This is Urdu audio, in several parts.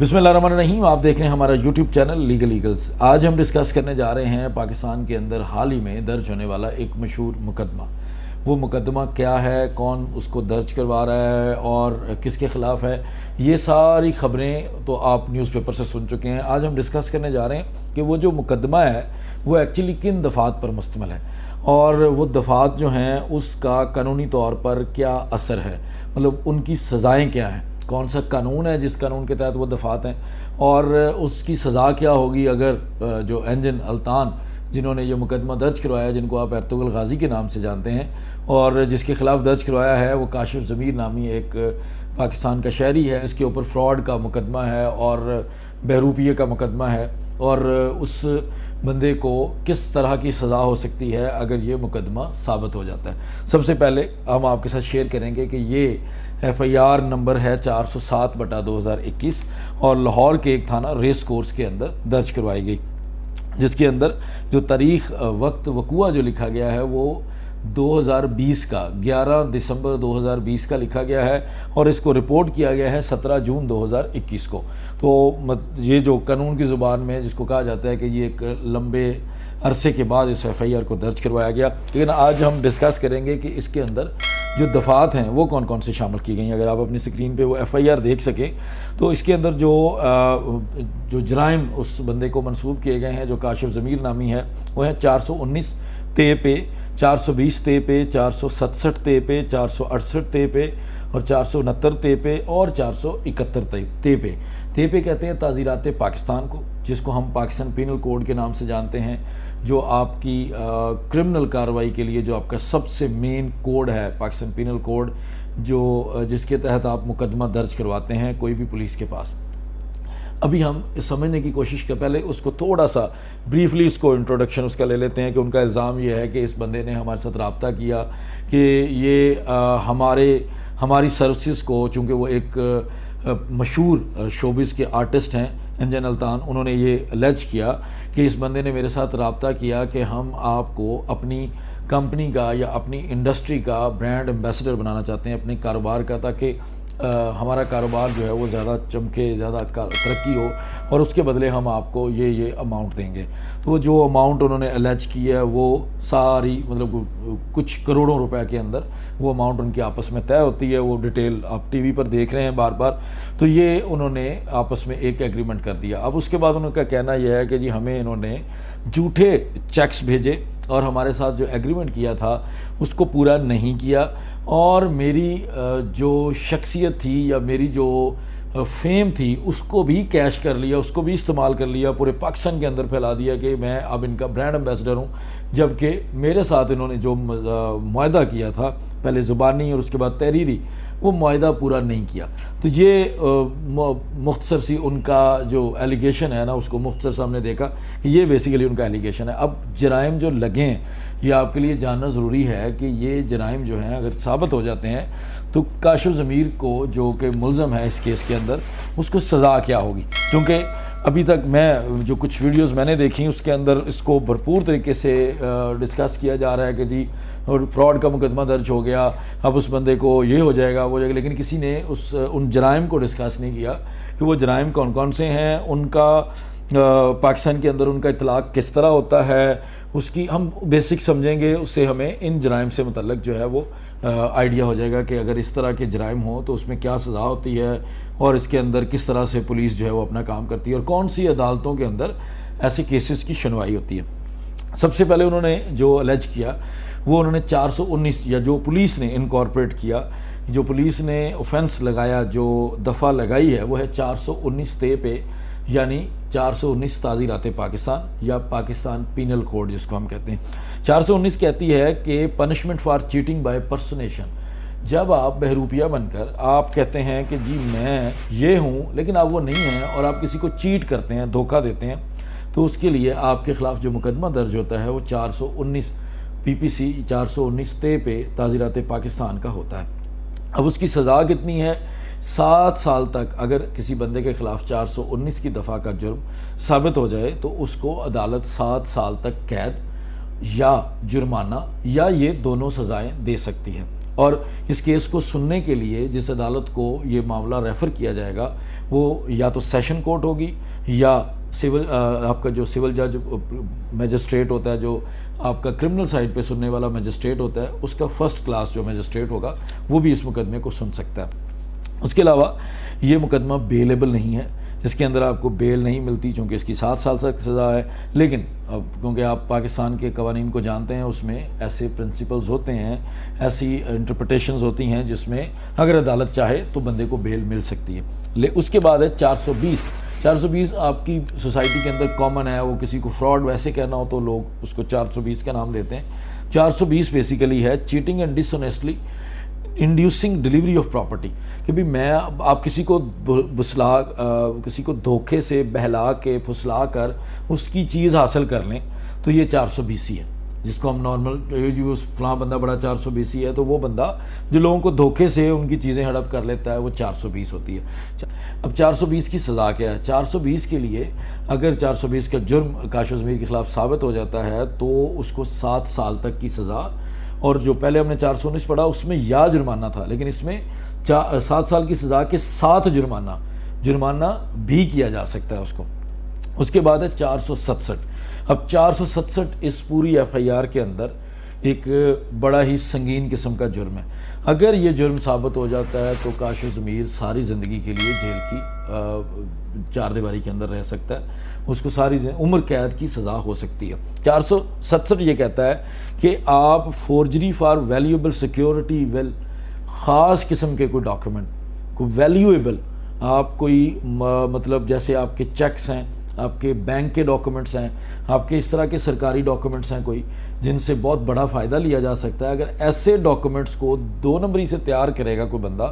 بسم اللہ الرحمن الرحیم، آپ دیکھ رہے ہیں ہمارا یوٹیوب چینل لیگل ایگلز۔ آج ہم ڈسکس کرنے جا رہے ہیں پاکستان کے اندر حال ہی میں درج ہونے والا ایک مشہور مقدمہ۔ وہ مقدمہ کیا ہے، کون اس کو درج کروا رہا ہے اور کس کے خلاف ہے، یہ ساری خبریں تو آپ نیوز پیپر سے سن چکے ہیں۔ آج ہم ڈسکس کرنے جا رہے ہیں کہ وہ جو مقدمہ ہے وہ ایکچولی کن دفعات پر مشتمل ہے اور وہ دفعات جو ہیں اس کا قانونی طور پر کیا اثر ہے، مطلب ان کی سزائیں کیا ہیں، کون سا قانون ہے جس قانون کے تحت وہ دفعات ہیں، اور اس کی سزا کیا ہوگی اگر جو انجن الطان جنہوں نے یہ مقدمہ درج کروایا، جن کو آپ ارطغرل غازی کے نام سے جانتے ہیں، اور جس کے خلاف درج کروایا ہے وہ کاشف ضمیر نامی ایک پاکستان کا شہری ہے، جس کے اوپر فراڈ کا مقدمہ ہے اور بہروپیے کا مقدمہ ہے، اور اس بندے کو کس طرح کی سزا ہو سکتی ہے اگر یہ مقدمہ ثابت ہو جاتا ہے۔ سب سے پہلے ہم آپ کے ساتھ شیئر کریں گے کہ یہ FIR نمبر ہے 407/2021 اور لاہور کے ایک تھانہ ریس کورس کے اندر درج کروائی گئی، جس کے اندر جو تاریخ وقت وقوع جو لکھا گیا ہے وہ 2020 کا 11 دسمبر 2020 کا لکھا گیا ہے، اور اس کو رپورٹ کیا گیا ہے 17 جون 2021 کو۔ تو یہ جو قانون کی زبان میں جس کو کہا جاتا ہے کہ یہ ایک لمبے عرصے کے بعد اس FIR کو درج کروایا گیا، لیکن آج ہم ڈسکس کریں گے کہ اس کے اندر جو دفعات ہیں وہ کون کون سے شامل کی گئی ہیں۔ اگر آپ اپنی اسکرین پہ وہ FIR دیکھ سکیں تو اس کے اندر جو جرائم اس بندے کو منسوب کیے گئے ہیں جو کاشف ضمیر نامی ہے وہ ہیں 419 تے پہ، 420 تے پہ، 467 تے پہ، 468 تے پہ اور 469 تے پہ اور 471 تے پہ۔ تے پہ کہتے ہیں تعزیرات پاکستان کو، جس کو ہم پاکستان پینل کوڈ کے نام سے جانتے ہیں، جو آپ کی کرمنل کارروائی کے لیے جو آپ کا سب سے مین کوڈ ہے، پاکستان پینل کوڈ، جس کے تحت آپ مقدمہ درج کرواتے ہیں کوئی بھی پولیس کے پاس۔ ابھی ہم اس سمجھنے کی کوشش کے پہلے اس کو تھوڑا سا بریفلی اس کو انٹروڈکشن اس کا لے لیتے ہیں کہ ان کا الزام یہ ہے کہ اس بندے نے ہمارے ساتھ رابطہ کیا کہ یہ ہماری سروسز کو، چونکہ وہ ایک مشہور شوبز کے آرٹسٹ ہیں انجن الطان، انہوں نے یہ الیج کیا کہ اس بندے نے میرے ساتھ رابطہ کیا کہ ہم آپ کو اپنی کمپنی کا یا اپنی انڈسٹری کا برانڈ ایمبیسڈر بنانا چاہتے ہیں اپنے کاروبار کا، تاکہ ہمارا کاروبار جو ہے وہ زیادہ چمکے، زیادہ ترقی ہو، اور اس کے بدلے ہم آپ کو یہ اماؤنٹ دیں گے۔ تو وہ جو اماؤنٹ انہوں نے الیج کی ہے وہ ساری مطلب کچھ کروڑوں روپے کے اندر وہ اماؤنٹ ان کی آپس میں طے ہوتی ہے، وہ ڈیٹیل آپ ٹی وی پر دیکھ رہے ہیں بار بار۔ تو یہ انہوں نے آپس میں ایک ایگریمنٹ کر دیا۔ اب اس کے بعد انہوں کا کہنا یہ ہے کہ جی ہمیں انہوں نے جھوٹے چیکس بھیجے اور ہمارے ساتھ جو ایگریمنٹ کیا تھا اس کو پورا نہیں کیا، اور میری جو شخصیت تھی یا میری جو فیم تھی اس کو بھی کیش کر لیا، اس کو بھی استعمال کر لیا، پورے پاکستان کے اندر پھیلا دیا کہ میں اب ان کا برانڈ ایمبیسڈر ہوں، جبکہ میرے ساتھ انہوں نے جو معاہدہ کیا تھا، پہلے زبانی اور اس کے بعد تحریری، وہ معاہدہ پورا نہیں کیا۔ تو یہ مختصر سی ان کا جو ایلیگیشن ہے نا، اس کو مختصر سامنے دیکھا کہ یہ بیسیکلی ان کا ایلیگیشن ہے۔ اب جرائم جو لگیں ہیں یہ آپ کے لیے جاننا ضروری ہے کہ یہ جرائم جو ہیں اگر ثابت ہو جاتے ہیں تو کاشف ضمیر کو جو کہ ملزم ہے اس کیس کے اندر، اس کو سزا کیا ہوگی، کیونکہ ابھی تک میں جو کچھ ویڈیوز میں نے دیکھی اس کے اندر اس کو بھرپور طریقے سے ڈسکس کیا جا رہا ہے کہ جی فراڈ کا مقدمہ درج ہو گیا، اب اس بندے کو یہ ہو جائے گا وہ ہو جائے گا، لیکن کسی نے ان جرائم کو ڈسکس نہیں کیا کہ وہ جرائم کون کون سے ہیں، ان کا پاکستان کے اندر ان کا اطلاق کس طرح ہوتا ہے، اس کی ہم بیسک سمجھیں گے، اس سے ہمیں ان جرائم سے متعلق جو ہے وہ آئیڈیا ہو جائے گا کہ اگر اس طرح کے جرائم ہوں تو اس میں کیا سزا ہوتی ہے، اور اس کے اندر کس طرح سے پولیس جو ہے وہ اپنا کام کرتی ہے اور کون سی عدالتوں کے اندر ایسے کیسز کی سنوائی ہوتی ہے۔ سب سے پہلے انہوں نے جو الیج کیا وہ انہوں نے 419 یا جو پولیس نے انکارپوریٹ کیا، جو پولیس نے اوفینس لگایا، جو دفعہ لگائی ہے وہ ہے 419 تے پہ، یعنی 419 تعزیرات پاکستان یا پاکستان پینل کوڈ جس کو ہم کہتے ہیں۔ 419 کہتی ہے کہ پنشمنٹ فار چیٹنگ بائی پرسنیشن، جب آپ بہروپیہ بن کر آپ کہتے ہیں کہ جی میں یہ ہوں لیکن آپ وہ نہیں ہیں، اور آپ کسی کو چیٹ کرتے ہیں، دھوکہ دیتے ہیں، تو اس کے لیے آپ کے خلاف جو مقدمہ درج ہوتا ہے وہ 419 PPC 419 تے پہ تعزیرات پاکستان کا ہوتا ہے۔ اب اس کی سزا کتنی ہے؟ 7 سال تک اگر کسی بندے کے خلاف 419 کی دفعہ کا جرم ثابت ہو جائے تو اس کو عدالت 7 سال تک قید یا جرمانہ یا یہ دونوں سزائیں دے سکتی ہے۔ اور اس کیس کو سننے کے لیے جس عدالت کو یہ معاملہ ریفر کیا جائے گا وہ یا تو سیشن کورٹ ہوگی یا سول آپ کا جو سول جج میجسٹریٹ ہوتا ہے، جو آپ کا کرمنل سائڈ پہ سننے والا میجسٹریٹ ہوتا ہے، اس کا فرسٹ کلاس جو میجسٹریٹ ہوگا وہ بھی اس مقدمے کو سن سکتا ہے۔ اس کے علاوہ یہ مقدمہ بیلیبل نہیں ہے، اس کے اندر آپ کو بیل نہیں ملتی چونکہ اس کی 7 سال تک سزا ہے، لیکن کیونکہ آپ پاکستان کے قوانین کو جانتے ہیں اس میں ایسے پرنسپلز ہوتے ہیں، ایسی انٹرپریٹیشنز ہوتی ہیں جس میں اگر عدالت چاہے تو بندے کو بیل مل سکتی ہے۔ اس کے بعد ہے 420 آپ کی سوسائٹی کے اندر کامن ہے، وہ کسی کو فراڈ ویسے کہنا ہو تو لوگ اس کو 420 کا نام دیتے ہیں۔ 420 بیسیکلی ہے cheating and dishonestly inducing delivery of property, کہ بھی میں آپ کسی کو دھوکے سے بہلا کے پھسلا کر اس کی چیز حاصل کر لیں تو یہ 420 ہے، جس کو ہم نارمل فلاں بندہ بڑا 420 ہے، تو وہ بندہ جو لوگوں کو دھوکے سے ان کی چیزیں ہڑپ کر لیتا ہے وہ 420 ہوتی ہے۔ اب 420 کی سزا کیا ہے؟ 420 کے لیے اگر 420 کا جرم کاشف ضمیر کے خلاف ثابت ہو جاتا ہے تو اس کو 7 سال تک کی سزا، اور جو پہلے ہم نے 419 پڑھا اس میں یا جرمانہ تھا، لیکن اس میں 7 سال کی سزا کے ساتھ جرمانہ بھی کیا جا سکتا ہے اس کو۔ اس کے بعد ہے 467۔ اب 467 اس پوری ایف آئی آر کے اندر ایک بڑا ہی سنگین قسم کا جرم ہے۔ اگر یہ جرم ثابت ہو جاتا ہے تو کاشف ضمیر ساری زندگی کے لیے جیل کی 4 دیواری کے اندر رہ سکتا ہے، اس کو ساری عمر قید کی سزا ہو سکتی ہے۔ 467 یہ کہتا ہے کہ آپ فورجری فار ویلیوبل سیکیورٹی خاص قسم کے کوئی ڈاکیومنٹ، کوئی ویلیویبل، آپ کوئی مطلب جیسے آپ کے چیکس ہیں، آپ کے بینک کے ڈاکیومنٹس ہیں، آپ کے اس طرح کے سرکاری ڈاکیومنٹس ہیں کوئی جن سے بہت بڑا فائدہ لیا جا سکتا ہے، اگر ایسے ڈاکیومنٹس کو 2 نمبری سے تیار کرے گا کوئی بندہ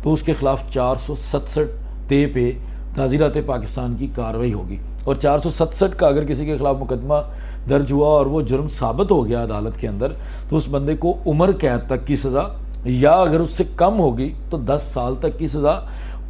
تو اس کے خلاف 467 پہ تعزیرات پاکستان کی کارروائی ہوگی۔ اور 467 کا اگر کسی کے خلاف مقدمہ درج ہوا اور وہ جرم ثابت ہو گیا عدالت کے اندر تو اس بندے کو عمر قید تک کی سزا، یا اگر اس سے کم ہوگی تو 10 سال تک کی سزا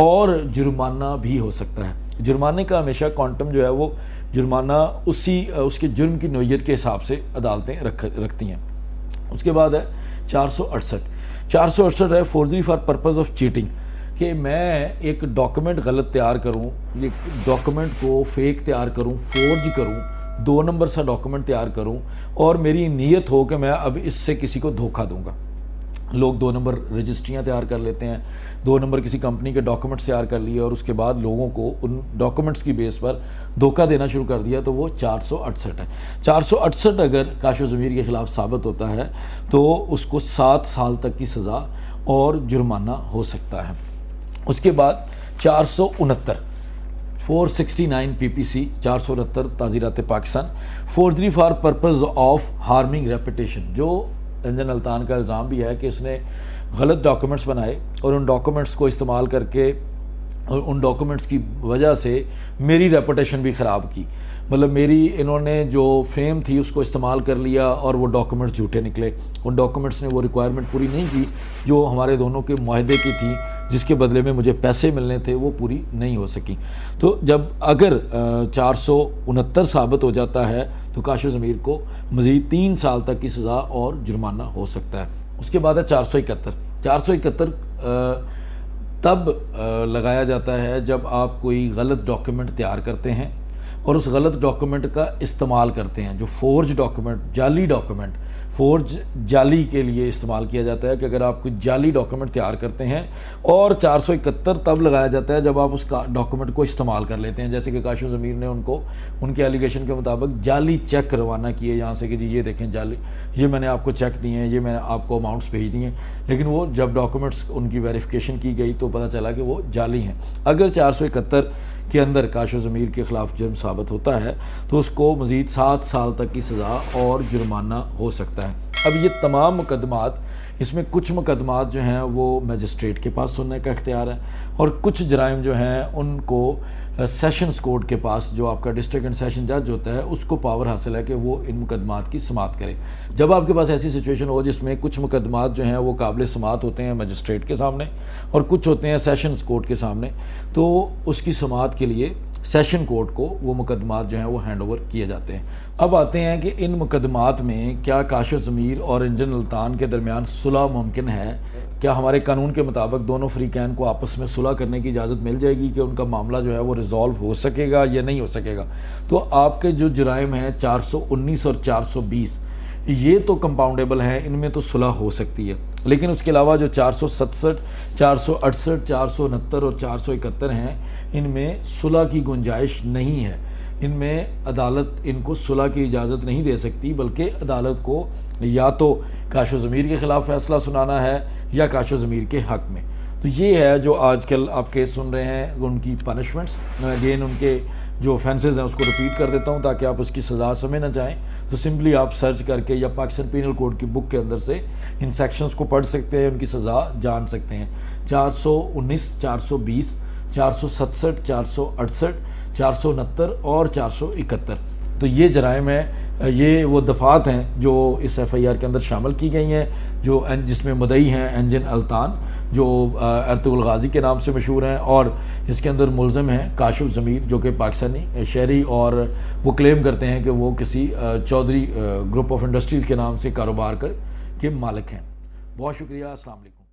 اور جرمانہ بھی ہو سکتا ہے۔ جرمانے کا ہمیشہ کوانٹم جو ہے وہ جرمانہ اس کے جرم کی نوعیت کے حساب سے عدالتیں رکھتی ہیں۔ اس کے بعد ہے 468 ہے forgery for purpose of cheating, کہ میں ایک ڈاکیومنٹ غلط تیار کروں، ایک ڈاکیومنٹ کو فیک تیار کروں، فورج کروں، 2 نمبر سا ڈاکیومنٹ تیار کروں اور میری نیت ہو کہ میں اب اس سے کسی کو دھوکہ دوں گا۔ لوگ 2 نمبر رجسٹریاں تیار کر لیتے ہیں، 2 نمبر کسی کمپنی کے ڈاکیومنٹس تیار کر لیے اور اس کے بعد لوگوں کو ان ڈاکیومنٹس کی بیس پر دھوکہ دینا شروع کر دیا، تو وہ 468 ہے۔ 468 اگر کاشف ضمیر کے خلاف ثابت ہوتا ہے تو اس کو 7 سال تک کی سزا اور جرمانہ ہو سکتا ہے۔ اس کے بعد 469 پی پی سی 469 تعزیرات Pakistan, forgery for purpose of harming reputation, جو انجن الطان کا الزام بھی ہے کہ اس نے غلط ڈاکیومنٹس بنائے اور ان ڈاکیومنٹس کو استعمال کر کے اور ان ڈاکیومنٹس کی وجہ سے میری ریپوٹیشن بھی خراب کی، مطلب انہوں نے جو فیم تھی اس کو استعمال کر لیا اور وہ ڈاکیومنٹس جھوٹے نکلے، ان ڈاکیومنٹس نے وہ ریکوائرمنٹ پوری نہیں کی جو ہمارے دونوں کے معاہدے کی تھی، جس کے بدلے میں مجھے پیسے ملنے تھے، وہ پوری نہیں ہو سکی۔ تو جب اگر 469 ثابت ہو جاتا ہے تو کاشف ضمیر کو مزید 3 سال تک کی سزا اور جرمانہ ہو سکتا ہے۔ اس کے بعد ہے 471 تب لگایا جاتا ہے جب آپ کوئی غلط ڈاکیومنٹ تیار کرتے ہیں اور اس غلط ڈاکیومنٹ کا استعمال کرتے ہیں، جو فورج ڈاکیومنٹ، جعلی ڈاکیومنٹ، فورج جعلی کے لیے استعمال کیا جاتا ہے کہ اگر آپ کوئی جعلی ڈاکیومنٹ تیار کرتے ہیں، اور 471 تب لگایا جاتا ہے جب آپ اس کا ڈاکیومنٹ کو استعمال کر لیتے ہیں، جیسے کہ کاشف ضمیر نے ان کے ایلیگیشن کے مطابق جعلی چیک روانہ کیے یہاں سے کہ جی یہ دیکھیں جعلی، یہ میں نے آپ کو چیک دیے ہیں، یہ میں نے آپ کو اماؤنٹس بھیج دیے ہیں، لیکن وہ جب ڈاکیومنٹس ان کی ویریفیکیشن کی گئی تو پتہ چلا کہ وہ جعلی ہیں۔ اگر 471 کے اندر کاشف ضمیر کے خلاف جرم ثابت ہوتا ہے تو اس کو مزید 7 سال تک کی سزا اور جرمانہ ہو سکتا ہے۔ اب یہ تمام مقدمات، اس میں کچھ مقدمات جو ہیں وہ میجسٹریٹ کے پاس سننے کا اختیار ہے، اور کچھ جرائم جو ہیں ان کو سیشنز کورٹ کے پاس، جو آپ کا ڈسٹرکٹ اینڈ سیشن جج ہوتا ہے، اس کو پاور حاصل ہے کہ وہ ان مقدمات کی سماعت کرے۔ جب آپ کے پاس ایسی سچویشن ہو جس میں کچھ مقدمات جو ہیں وہ قابل سماعت ہوتے ہیں میجسٹریٹ کے سامنے اور کچھ ہوتے ہیں سیشنز کورٹ کے سامنے، تو اس کی سماعت کے لیے سیشن کورٹ کو وہ مقدمات جو ہیں وہ ہینڈ اوور کیے جاتے ہیں۔ اب آتے ہیں کہ ان مقدمات میں کیا کاشف ضمیر اور انجن الطان کے درمیان صلح ممکن ہے؟ کیا ہمارے قانون کے مطابق دونوں فریقین کو آپس میں صلح کرنے کی اجازت مل جائے گی کہ ان کا معاملہ جو ہے وہ ریزالو ہو سکے گا یا نہیں ہو سکے گا؟ تو آپ کے جو جرائم ہیں 419 اور 420 یہ تو کمپاؤنڈیبل ہیں، ان میں تو صلح ہو سکتی ہے، لیکن اس کے علاوہ جو 467 468 469 اور 471 ہیں ان میں صلح کی گنجائش نہیں ہے۔ ان میں عدالت ان کو صلح کی اجازت نہیں دے سکتی، بلکہ عدالت کو یا تو کاشف ضمیر کے خلاف فیصلہ سنانا ہے یا کاشف ضمیر کے حق میں۔ تو یہ ہے جو آج کل آپ کیس سن رہے ہیں ان کی پنشمنٹس۔ اگین ان کے جو offenses ہیں اس کو ریپیٹ کر دیتا ہوں تاکہ آپ اس کی سزا سمجھ نہ جائیں۔ تو سمپلی آپ سرچ کر کے یا پاکستان پینل کوڈ کی بک کے اندر سے ان سیکشنز کو پڑھ سکتے ہیں، ان کی سزا جان سکتے ہیں۔ 419 420 467 468 469 اور 471 تو یہ جرائم ہیں، یہ وہ دفعات ہیں جو اس ایف آئی آر کے اندر شامل کی گئی ہیں، جو جس میں مدعی ہیں انجن الطان جو ارطغرل غازی کے نام سے مشہور ہیں، اور اس کے اندر ملزم ہیں کاشف ضمیر جو کہ پاکستانی شہری، اور وہ کلیم کرتے ہیں کہ وہ کسی چودھری گروپ آف انڈسٹریز کے نام سے کاروبار کے مالک ہیں۔ بہت شکریہ، السلام علیکم۔